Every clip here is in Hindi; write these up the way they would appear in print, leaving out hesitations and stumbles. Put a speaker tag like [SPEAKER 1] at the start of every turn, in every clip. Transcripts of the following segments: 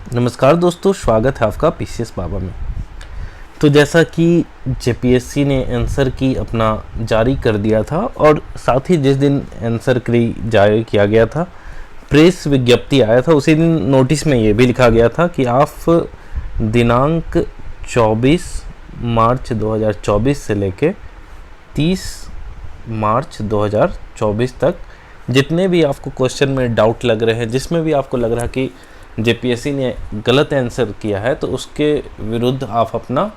[SPEAKER 1] नमस्कार दोस्तों, स्वागत है आपका पीसीएस बाबा में। तो जैसा कि जेपीएससी ने आंसर की अपना जारी कर दिया था और साथ ही जिस दिन आंसर की जारी किया गया था, प्रेस विज्ञप्ति आया था, उसी दिन नोटिस में ये भी लिखा गया था कि आप दिनांक 24 मार्च 2024 से लेके 30 मार्च 2024 तक जितने भी आपको क्वेश्चन में डाउट लग रहे हैं, जिसमें भी आपको लग रहा है कि जेपीएससी ने गलत आंसर किया है, तो उसके विरुद्ध आप अपना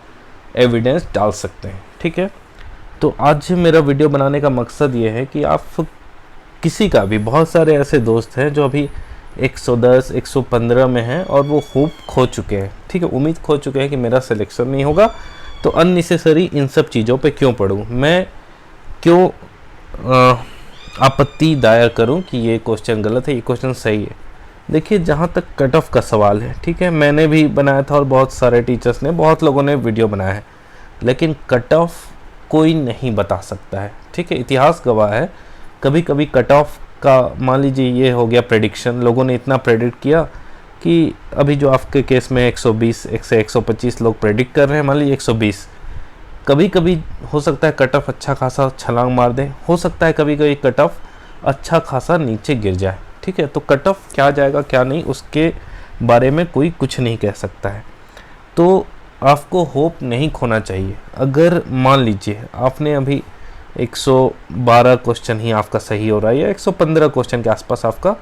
[SPEAKER 1] एविडेंस डाल सकते हैं। ठीक है, तो आज मेरा वीडियो बनाने का मकसद ये है कि आप किसी का भी, बहुत सारे ऐसे दोस्त हैं जो अभी 110 115 में हैं और वो होप खो चुके हैं। ठीक है, उम्मीद खो चुके हैं कि मेरा सिलेक्शन नहीं होगा, तो अननेसेसरी इन सब चीज़ों पे क्यों पढ़ूँ, मैं क्यों आपत्ति दायर करूं कि ये क्वेश्चन गलत है, ये क्वेश्चन सही है। देखिए, जहाँ तक कट ऑफ का सवाल है, ठीक है, मैंने भी बनाया था और बहुत सारे टीचर्स ने, बहुत लोगों ने वीडियो बनाया है, लेकिन कट ऑफ कोई नहीं बता सकता है। ठीक है, इतिहास गवाह है, कभी कभी कट ऑफ का मान लीजिए ये हो गया प्रेडिक्शन, लोगों ने इतना प्रेडिक्ट किया कि अभी जो आपके केस में 120 से 125 लोग प्रेडिक्ट कर रहे हैं, मान लीजिए 120, कभी कभी हो सकता है कट ऑफ अच्छा खासा छलांग मार दे, हो सकता है कभी कभी कट ऑफ अच्छा खासा नीचे गिर जाए। ठीक है, तो कट ऑफ क्या जाएगा क्या नहीं, उसके बारे में कोई कुछ नहीं कह सकता है। तो आपको होप नहीं खोना चाहिए। अगर मान लीजिए आपने अभी 112 क्वेश्चन ही आपका सही हो रहा है, या 115 क्वेश्चन के आसपास आपका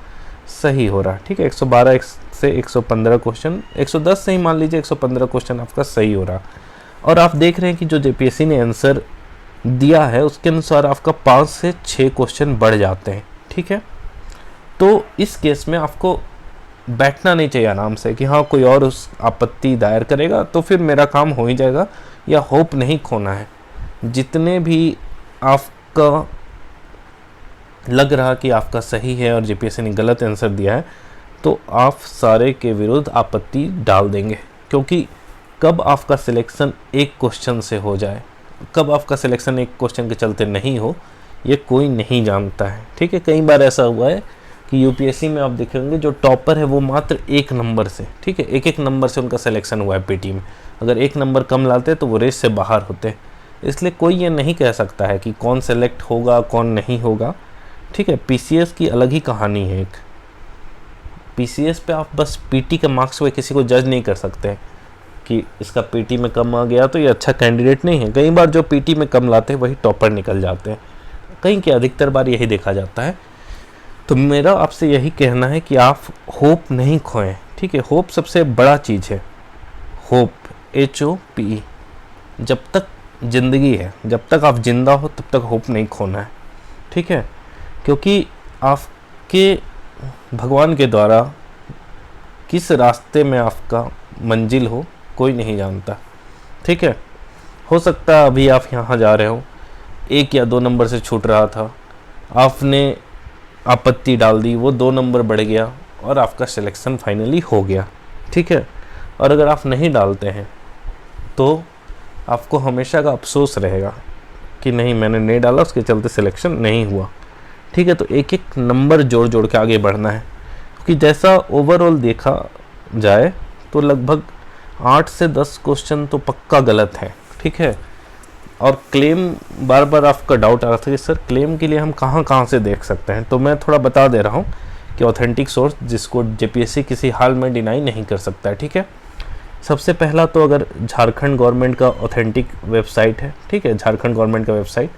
[SPEAKER 1] सही हो रहा है, ठीक है, 112 से 115 क्वेश्चन, 110 से ही मान लीजिए 115 क्वेश्चन आपका सही हो रहा, और आप देख रहे हैं कि जो जेपीएससी ने आंसर दिया है उसके अनुसार आपका 5 से 6 क्वेश्चन बढ़ जाते हैं। ठीक है, तो इस केस में आपको बैठना नहीं चाहिए आराम से कि हाँ कोई और उस आपत्ति दायर करेगा तो फिर मेरा काम हो ही जाएगा, या होप नहीं खोना है। जितने भी आपका लग रहा कि आपका सही है और जेपीएससी ने गलत आंसर दिया है, तो आप सारे के विरुद्ध आपत्ति डाल देंगे, क्योंकि कब आपका सिलेक्शन एक क्वेश्चन से हो जाए, कब आपका सिलेक्शन एक क्वेश्चन के चलते नहीं हो, ये कोई नहीं जानता है। ठीक है, कई बार ऐसा हुआ है कि यूपीएससी में आप देखेंगे जो टॉपर है वो मात्र 1 नंबर से, ठीक है, एक नंबर से उनका सिलेक्शन हुआ है पीटी में। अगर 1 नंबर कम लाते तो वो रेस से बाहर होते, इसलिए कोई ये नहीं कह सकता है कि कौन सेलेक्ट होगा कौन नहीं होगा। ठीक है, पीसीएस की अलग ही कहानी है। एक पीसीएस पे आप बस पीटी के मार्क्स पे किसी को जज नहीं कर सकते कि इसका पीटी में कम आ गया तो ये अच्छा कैंडिडेट नहीं है। कई बार जो पीटी में कम लाते हैं वही टॉपर निकल जाते हैं, कहीं के अधिकतर बार यही देखा जाता है। तो मेरा आपसे यही कहना है कि आप होप नहीं खोएं। ठीक है, होप सबसे बड़ा चीज़ है, होप, HOPE। जब तक ज़िंदगी है, जब तक आप जिंदा हो तब तक होप नहीं खोना है। ठीक है, क्योंकि आपके भगवान के द्वारा किस रास्ते में आपका मंजिल हो कोई नहीं जानता। ठीक है, हो सकता है अभी आप यहाँ जा रहे हो, 1 या 2 नंबर से छूट रहा था, आपने आपत्ति डाल दी, वो 2 नंबर बढ़ गया और आपका सिलेक्शन फाइनली हो गया। ठीक है, और अगर आप नहीं डालते हैं तो आपको हमेशा का अफसोस रहेगा कि नहीं मैंने नहीं डाला, उसके चलते सिलेक्शन नहीं हुआ। ठीक है, तो एक नंबर जोड़ जोड़ के आगे बढ़ना है, क्योंकि जैसा ओवरऑल देखा जाए तो लगभग 8 से 10 क्वेश्चन तो पक्का गलत है। ठीक है, और क्लेम, बार बार आपका डाउट आ रहा था कि सर क्लेम के लिए हम कहाँ से देख सकते हैं, तो मैं थोड़ा बता दे रहा हूँ कि ऑथेंटिक सोर्स जिसको जेपीएससी किसी हाल में डिनाई नहीं कर सकता है। ठीक है, सबसे पहला तो अगर झारखंड गवर्नमेंट का ऑथेंटिक वेबसाइट है, ठीक है, झारखंड गवर्नमेंट का वेबसाइट।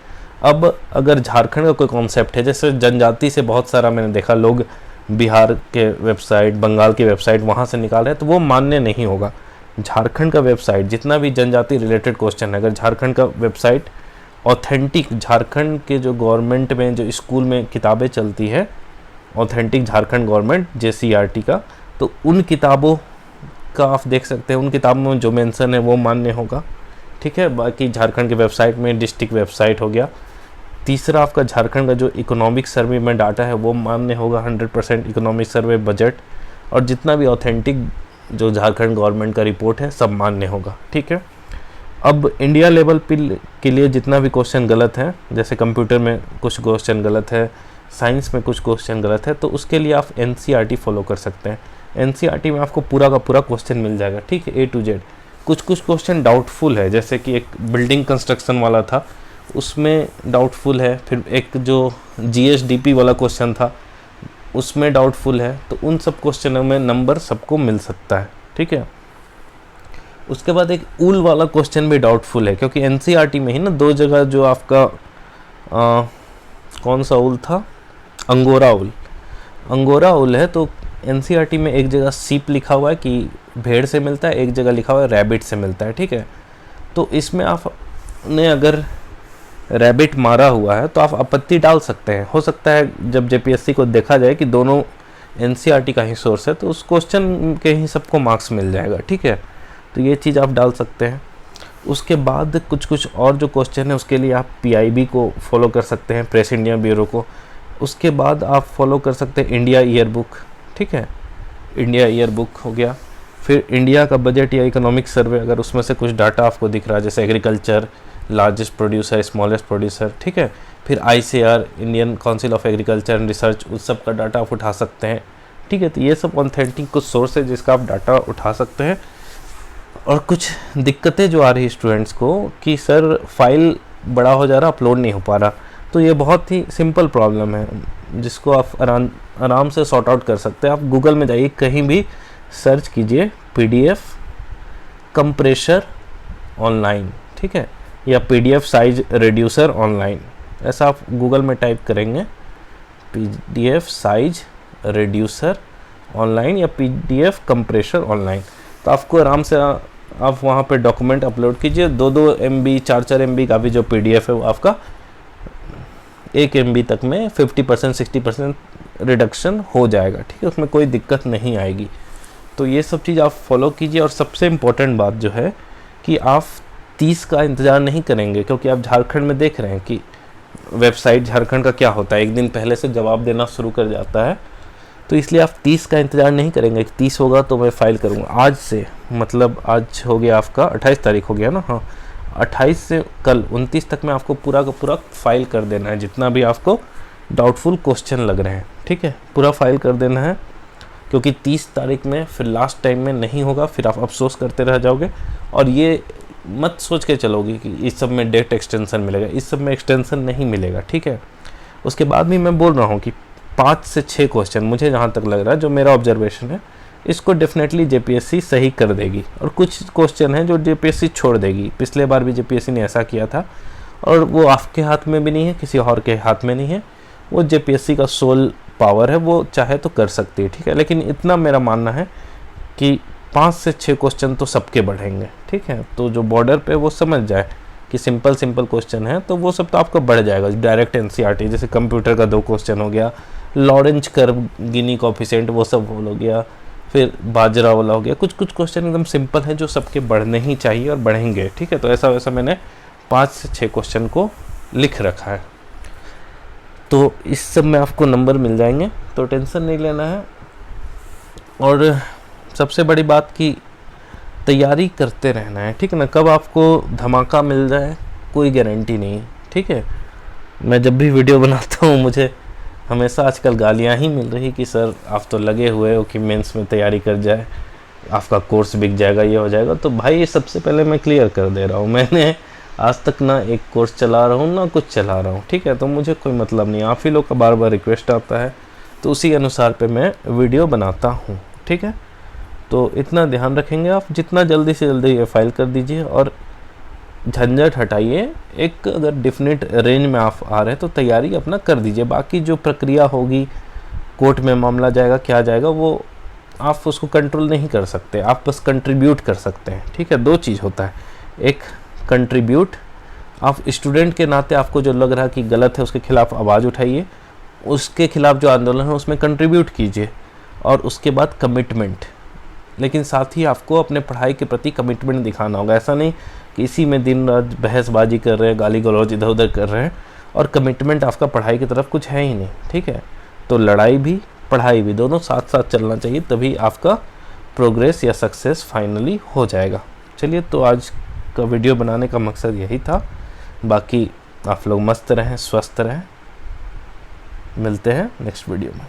[SPEAKER 1] अब अगर झारखंड का कोई कॉन्सेप्ट है, जैसे जनजाति से बहुत सारा मैंने देखा लोग बिहार के वेबसाइट, बंगाल की वेबसाइट वहाँ से निकाल रहे हैं, तो वो मान्य नहीं होगा। झारखंड का वेबसाइट, जितना भी जनजाति रिलेटेड क्वेश्चन है, अगर झारखंड का वेबसाइट ऑथेंटिक, झारखंड के जो गवर्नमेंट में जो स्कूल में किताबें चलती है ऑथेंटिक झारखंड गवर्नमेंट JCERT का, तो उन किताबों का आप देख सकते हैं, उन किताबों में जो मेंशन है वो मान्य होगा। ठीक है, बाकी झारखंड के वेबसाइट में डिस्ट्रिक्ट वेबसाइट हो गया। तीसरा आपका झारखंड का जो इकोनॉमिक सर्वे में डाटा है वो मान्य होगा, 100% इकोनॉमिक सर्वे बजट, और जितना भी ऑथेंटिक जो झारखंड गवर्नमेंट का रिपोर्ट है सब मान्य होगा। ठीक है, अब इंडिया लेवल के लिए जितना भी क्वेश्चन गलत है, जैसे कंप्यूटर में कुछ क्वेश्चन गलत है, साइंस में कुछ क्वेश्चन गलत है, तो उसके लिए आप NCERT फॉलो कर सकते हैं। एनसीईआरटी में आपको पूरा का पूरा क्वेश्चन मिल जाएगा, ठीक है, A to Z। कुछ कुछ क्वेश्चन डाउटफुल है, जैसे कि एक बिल्डिंग कंस्ट्रक्शन वाला था उसमें डाउटफुल है, फिर एक जो GSDP वाला क्वेश्चन था उसमें डाउटफुल है, तो उन सब क्वेश्चनों में नंबर सबको मिल सकता है, ठीक है। उसके बाद एक ऊल वाला क्वेश्चन भी डाउटफुल है, क्योंकि एनसीईआरटी में ही ना 2 जगह जो आपका कौन सा ऊल था, अंगोरा ऊल है, तो एनसीईआरटी में एक जगह सीप लिखा हुआ है कि भेड़ से मिलता है, एक जगह लिखा हुआ है रैबिट से मिलता है, ठीक है। तो इसमें आपने अगर रैबिट मारा हुआ है तो आप आपत्ति डाल सकते हैं। हो सकता है जब जेपीएससी को देखा जाए कि दोनों एनसीईआरटी का ही सोर्स है तो उस क्वेश्चन के ही सबको मार्क्स मिल जाएगा, ठीक है। तो ये चीज़ आप डाल सकते हैं। उसके बाद कुछ कुछ और जो क्वेश्चन है उसके लिए आप PIB को फॉलो कर सकते हैं, प्रेस इंडिया ब्यूरो को। उसके बाद आप फॉलो कर सकते हैं इंडिया ईयर बुक, ठीक है, इंडिया ईयर बुक हो गया। फिर इंडिया का बजट या इकोनॉमिक सर्वे, अगर उसमें से कुछ डाटा आपको दिख रहा है, जैसे agriculture, largest producer, smallest producer, ठीक है। फिर ICAR, Indian council of agriculture and research, उस सब का डाटा आप उठा सकते हैं, ठीक है। तो ये सब ऑथेंटिक कुछ सोर्स है जिसका आप डाटा उठा सकते हैं। और कुछ दिक्कतें जो आ रही स्टूडेंट्स को कि सर फाइल बड़ा हो जा रहा, अपलोड नहीं हो पा रहा, तो ये बहुत ही सिंपल प्रॉब्लम है जिसको आप आराम से सॉर्ट आउट कर सकते हैं। आप गूगल में जाइए, कहीं भी सर्च कीजिए PDF कंप्रेशर ऑनलाइन, ठीक है, या PDF साइज रिड्यूसर ऑनलाइन, ऐसा आप गूगल में टाइप करेंगे PDF साइज रिड्यूसर ऑनलाइन या PDF कंप्रेशर ऑनलाइन, तो आपको आराम से आप वहाँ पे डॉक्यूमेंट अपलोड कीजिए। 2-2 MB 4-4 MB का भी जो PDF है वो आपका 1 MB तक में 50% 60% रिडक्शन हो जाएगा, ठीक है, उसमें कोई दिक्कत नहीं आएगी। तो ये सब चीज़ आप फॉलो कीजिए। और सबसे इम्पोर्टेंट बात जो है कि आप 30 का इंतज़ार नहीं करेंगे, क्योंकि आप झारखंड में देख रहे हैं कि वेबसाइट झारखंड का क्या होता है, एक दिन पहले से जवाब देना शुरू कर जाता है। तो इसलिए आप 30 का इंतज़ार नहीं करेंगे कि 30 होगा तो मैं फ़ाइल करूँगा। आज से, मतलब आज हो गया आपका 28 तारीख हो गया ना, हाँ, 28 से कल 29 तक में आपको पूरा का पूरा फाइल कर देना है, जितना भी आपको डाउटफुल क्वेश्चन लग रहे हैं, ठीक है, पूरा फाइल कर देना है। क्योंकि 30 तारीख में फिर लास्ट टाइम में नहीं होगा, फिर आप अफसोस करते रह जाओगे। और ये मत सोच के चलोगे कि इस सब में डेट एक्सटेंशन मिलेगा, इस सब में एक्सटेंशन नहीं मिलेगा, ठीक है। उसके बाद भी मैं बोल रहा हूँ कि 5 से 6 क्वेश्चन मुझे जहाँ तक लग रहा है, जो मेरा ऑब्जर्वेशन है, इसको डेफिनेटली जेपीएससी सही कर देगी। और कुछ क्वेश्चन हैं जो जेपीएससी छोड़ देगी। पिछले बार भी जेपीएससी ने ऐसा किया था, और वो आपके हाथ में भी नहीं है, किसी और के हाथ में नहीं है, वो जेपीएससी का सोल पावर है, वो चाहे तो कर सकती है, ठीक है। लेकिन इतना मेरा मानना है कि 5 से 6 क्वेश्चन तो सबके बढ़ेंगे, ठीक है। तो जो बॉर्डर पे वो समझ जाए कि सिंपल क्वेश्चन है, तो वो सब तो आपका बढ़ जाएगा। डायरेक्ट एनसीईआरटी, जैसे कंप्यूटर का 2 क्वेश्चन हो गया, लॉरेंज कर्व, गिनी कोएफिशिएंट, वो सब हो गया, फिर बाजरा वाला हो गया। कुछ कुछ क्वेश्चन एकदम सिंपल है जो सबके बढ़ने ही चाहिए और बढ़ेंगे, ठीक है। तो ऐसा वैसा मैंने 5 से 6 क्वेश्चन को लिख रखा है, तो इस सब में आपको नंबर मिल जाएंगे, तो टेंशन नहीं लेना है। और सबसे बड़ी बात कि तैयारी करते रहना है, ठीक है ना। कब आपको धमाका मिल जाए कोई गारंटी नहीं, ठीक है। मैं जब भी वीडियो बनाता हूँ मुझे हमेशा आजकल गालियाँ ही मिल रही कि सर आप तो लगे हुए हो कि मेंस में तैयारी कर जाए, आपका कोर्स बिक जाएगा, ये हो जाएगा। तो भाई सबसे पहले मैं क्लियर कर दे रहा हूँ, मैंने आज तक ना एक कोर्स चला रहा हूँ ना कुछ चला रहा हूँ, ठीक है। तो मुझे कोई मतलब नहीं, आप ही लोग का बार बार रिक्वेस्ट आता है, तो उसी अनुसार पे मैं वीडियो बनाता हूँ, ठीक है। तो इतना ध्यान रखेंगे आप, जितना जल्दी से जल्दी ये फाइल कर दीजिए और झंझट हटाइए। एक अगर डिफिनिट रेंज में आप आ रहे हैं तो तैयारी अपना कर दीजिए। बाकी जो प्रक्रिया होगी, कोर्ट में मामला जाएगा, क्या जाएगा, वो आप उसको कंट्रोल नहीं कर सकते, आप बस कंट्रीब्यूट कर सकते हैं, ठीक है। 2 चीज़ होता है, एक कंट्रीब्यूट, आप स्टूडेंट के नाते आपको जो लग रहा है कि गलत है उसके खिलाफ आवाज़ उठाइए, उसके खिलाफ जो आंदोलन है उसमें कंट्रीब्यूट कीजिए। और उसके बाद कमिटमेंट, लेकिन साथ ही आपको अपने पढ़ाई के प्रति कमिटमेंट दिखाना होगा। ऐसा नहीं कि इसी में दिन रात बहसबाजी कर रहे हैं, गाली गलौज इधर उधर कर रहे हैं और कमिटमेंट आपका पढ़ाई की तरफ कुछ है ही नहीं, ठीक है। तो लड़ाई भी पढ़ाई भी दोनों साथ साथ चलना चाहिए, तभी आपका प्रोग्रेस या सक्सेस फाइनली हो जाएगा। चलिए, तो आज का वीडियो बनाने का मकसद यही था। बाकी आप लोग मस्त रहें, स्वस्थ रहें, मिलते हैं नेक्स्ट वीडियो में।